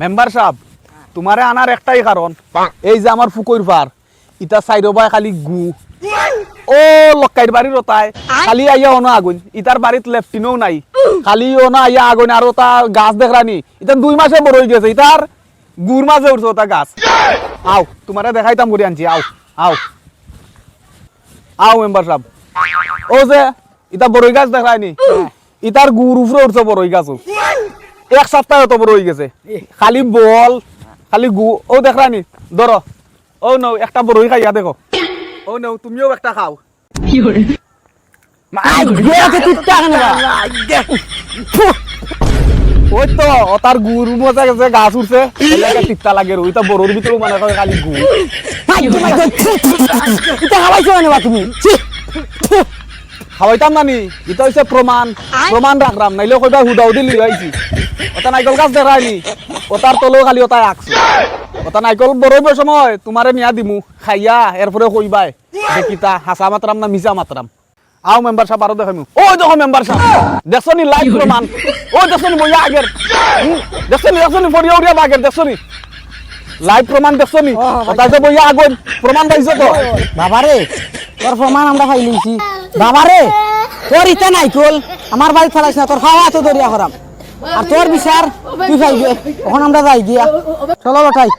member সাহেব তোমারে আনার একটাই কারণ এই যে আমার ফুকইর পার ইটা সাইডো বাই খালি গু ও লক্কাইর বাড়ির ওতায় খালি আইয়া অনা আগুন ইতার বাড়িত লেফটিনও নাই খালি অনা আইয়া আগুন আর ওটা গাছ দেখরানি ইটা 2 মাসে বড় হয়ে গেছে ইতার গুর মাঝে উঠছে ওটা গাছ আও তোমারে দেখাইতাম করে আনছি আও আও আও মেম্বার সাহেব ও যে ইটা বড়ই গাছ দেখায়নি ইতার গুর উপরে উঠছে বড়ই গাছও 1 সপ্তাহ তো বড় হয়ে গেছে খালি বল খালি গু ও দেখরানি ধরো ও নাও একটা বড়ই খাইয়া দেখো ও নাও তুমিও একটা খাও কি করে ওই তো তার গুর মজা গেছে গাছ উঠছে এলাকা টিপটা লাগে ওইটা বড়র ভিতরে মানে খালি গু তুমি খাওয়াইতাম নানি এটা হচ্ছে প্রমাণ প্রমাণ রাখলাম নাইলে কইবা হুদাও দিলি আইছি ওটা নাইকল গাছ দেখায়নি ওটার তলেও খালি ওটাই আঁকছে ওটা নাইকল বড়ইবার সময় তোমারে নিয়া দিমু খাইয়া এরপরে কইবাই যে কিতা হাসা মাত্রাম না মিছা মাত্রাম আও মেম্বার সাহেব আরো দেখাইমু ওই দেখো মেম্বার সাহেব দেখছনি লাইভ প্রমাণ ওই দেখছনি বইয়া আগের দেখছনি ফরিয়া উড়িয়া আগের দেখছনি লাইভ প্রমাণ দেখছনি ওটা যে বইয়া আগুন প্রমাণ পাইছো তো বাবারে তোর প্রমাণ আমরা পাই লইছি বাবারে তোর ইটা নাই কল আমার বাড়ি চালাইছ না তোর খাওয়া তো দরিয়া করাম আর তোর বিচার তুই পাইবে এখন আমরা যাই গিয়া চলো লটাই